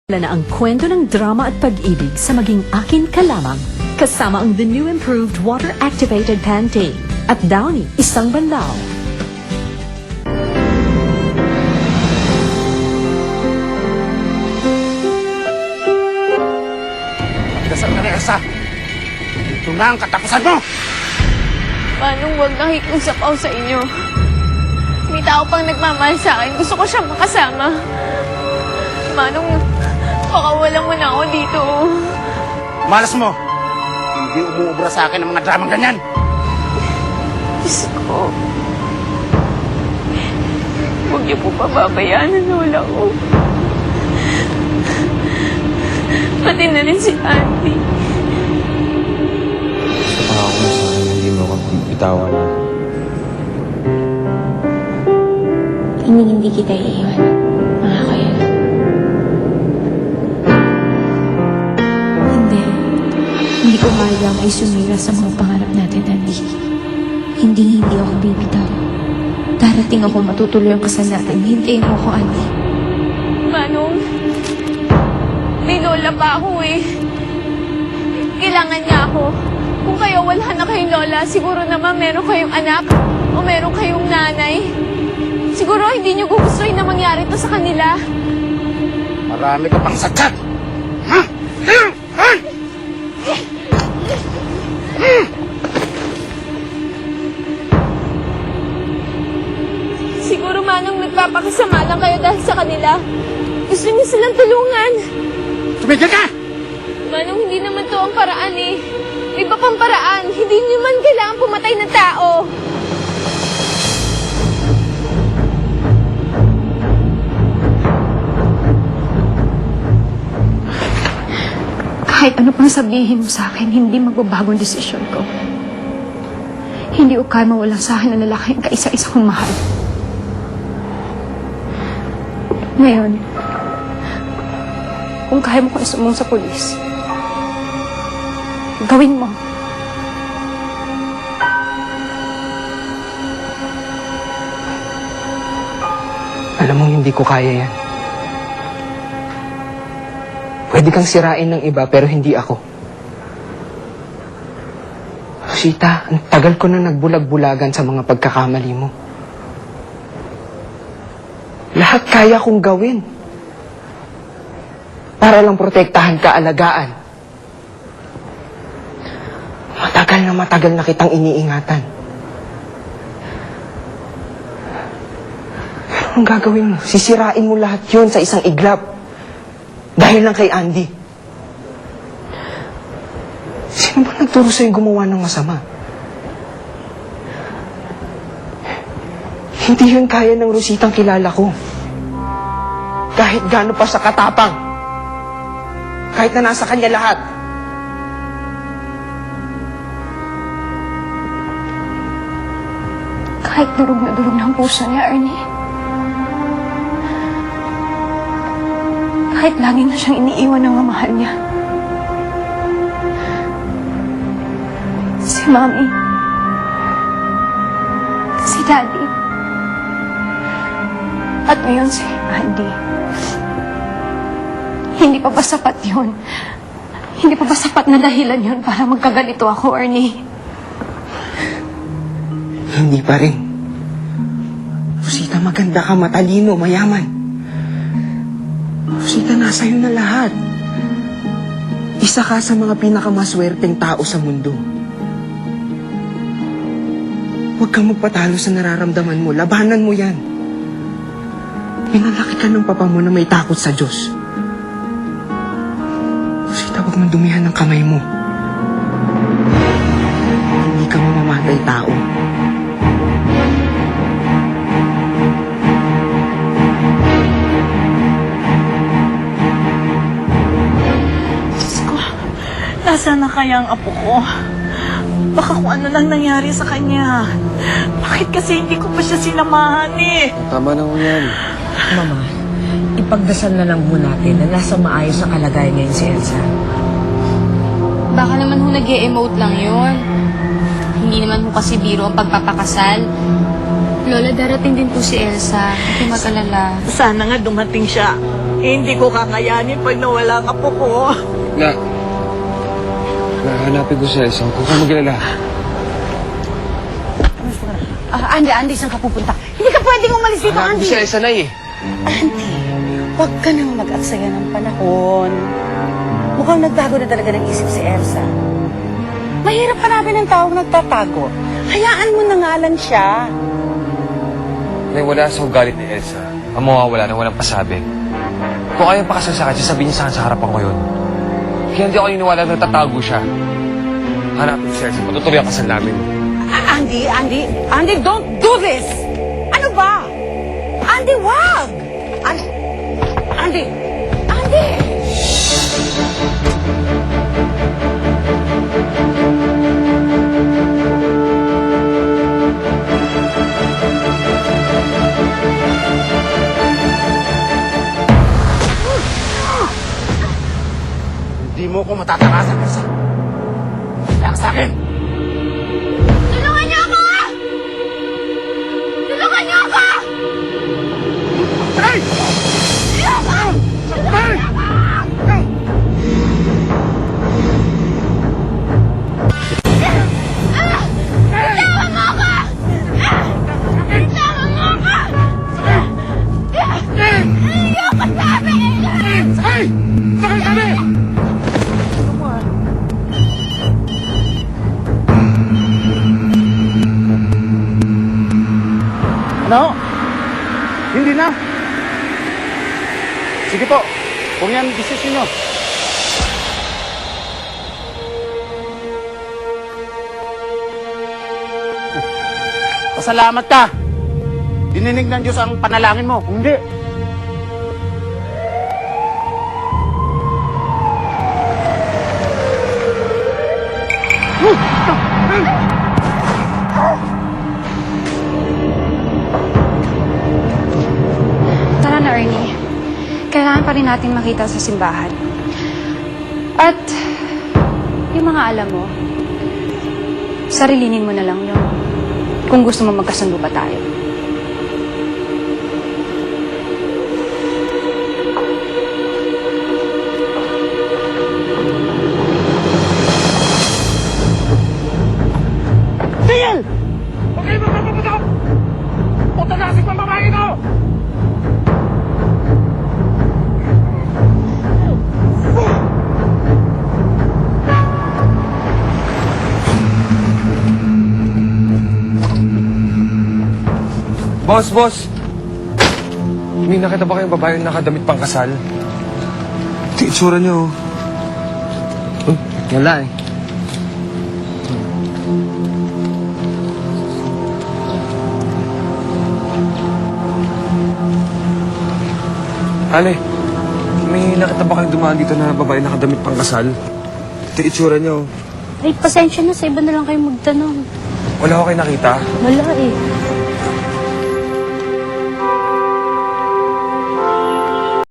Na ang kwento ng drama at pag-ibig sa maging akin ka lamang. Kasama ang the new improved water-activated Pantene at Downy, isang banlaw. Dasal ka na, Elsa. Ito na ang katapusan mo! Manong huwag nakikiusapaw sa inyo. May tao pang nagmamahal sa akin. Gusto ko siyang makasama. Manong, pakawalan mo na ako dito. Malas mo! Hindi umuubra sa akin ang mga dramang ganyan! Diyos ko. Huwag niyo po pababayaan ang lola ko. Pati na rin si Auntie. Sa pangako mo sa akin, hindi mo ako bitawan. Hindi kita iiwan. Pangako yan. Hindi ko mayang ay sumira sa mga pangarap natin, Andy. Hindi ako bibitaw. Darating ako, matutuloy ang kasal natin. Hintayin mo ako, Andy. Manong, may lola pa ako eh. Kailangan niya ako. Kung kayo wala na kayong lola, siguro naman meron kayong anak o meron kayong nanay. Siguro hindi niyo gugustuhin na mangyari to sa kanila. Marami ka pang sadyat! Ha? Siguro manong nagpapakasama lang kayo dahil sa kanila. Gusto niyo silang tulungan. Tumigil ka! Manong, hindi naman to ang paraan eh. May iba pang paraan. Hindi niyo man kailangan pumatay ng tao. Kahit ano pang sabihin mo sa akin, hindi magbabago ang desisyon ko. Hindi ko kaya mawalan sa akin ang lalaki ang kaisa-isa kong mahal. Ngayon, kung kaya mo kong isumong sa pulis, gawin mo. Alam mo, hindi ko kaya yan. Pwede kang sirain ng iba, pero hindi ako. Rosita, ang tagal ko na nagbulag-bulagan sa mga pagkakamali mo. Lahat kaya kong gawin. Para lang protektahan ka, alagaan. Matagal na kitang iniingatan. Pero anong gagawin mo? Sisirain mo lahat yun sa isang iglap. Dahil lang kay Andy. Sino ba nagturo sa'yo gumawa ng masama? Hindi yun kaya ng Rositang kilala ko. Kahit gaano pa sa katapang. Kahit na nasa kanya lahat. Kahit durog na durog ng puso niya, Ernie. Kahit lagi na siyang iniiwan ng mahal niya. Si Mami. Si Daddy. At ngayon si Andy. Hindi pa ba sapat yun? Hindi pa ba sapat na dahilan yun para magkaganito ako, Ernie? Hindi pa rin. Rosita, maganda ka, matalino, mayaman. Rosita, nasa iyo na lahat. Isa ka sa mga pinakamaswerteng tao sa mundo. Huwag kang magpatalo sa nararamdaman mo. Labanan mo yan. Pinalaki ka ng papa mo na may takot sa Diyos. Rosita, huwag mong dumihan ng kamay mo. Hindi ka mamamatay tao. Nasaan na kaya ang apo ko? Baka kung ano lang nangyari sa kanya. Bakit kasi hindi ko pa siya sinamahan eh? Tama na ho yan. Mama, ipagdasal na lang po natin na nasa maayos na kalagayan ngayon si Elsa. Baka naman ho nag-e-emote lang yun. Hindi naman ho kasi biro ang pagpapakasal. Lola, darating din po si Elsa. Hindi mag-alala. Sana nga dumating siya. Hindi ko kakayanin pag nawala ang apo ko. Na, nahanapin ko si Elsa. Huwag kang maglala. Andy, saan ka pupunta? Hindi ka pwedeng umalis dito, Hanapin ko Andy. si Elsa, Nay, eh. Huwag ka nang mag-aksaya ng panahon. Mukhang nagbago na talaga ng isip si Elsa. Mahirap hanapin ng taong nagtatago. Hayaan mo na nga lang siya. Nay, wala sa ugalit ni Elsa. Ang mawawala na walang pasabi. Kung ayaw pakasal sa akin, sasabihin niya sa akin sa harapan ko yun. Kaya hindi ako niniwala na tatago siya. Hanapin ko si Elsa. Matutuloy ang kasal namin. Andy, don't do this! Ano ba? Andy, wag! Andy! Hindi mo ko matatakasan, Elsa. Kaya ka sa akin. Tulungan niyo ako! Tulungan niyo ako! Hey! Hey! Bitawan mo ako! Bitawan mo ako! Ayoko sabi! Hey! Sakay kami! Ano? Hindi na. Sige po. Kung yan desisyon nyo. Pasalamat ka. Dininig ng Diyos ang panalangin mo. Kung hindi, Tara na, Ernie. Kailangan pa rin natin makita sa simbahan. At yung mga alam mo, sarilinin mo na lang yun. Kung gusto mo magkasundo ba tayo. Tigil! Huwag kayo magpapaputok! Putanasik ang babae ko! Boss! May nakita ba kayong babae na nakadamit pang kasal? Ito itsura niyo, oh. Wala, eh. Ale, may nakita ba kayong dumaan dito na babae nakadamit pang kasal? Ito itsura niyo, oh. Ay, pasensya na. Sa iba na lang kayo magtanong. Wala ko kayo nakita. Wala eh.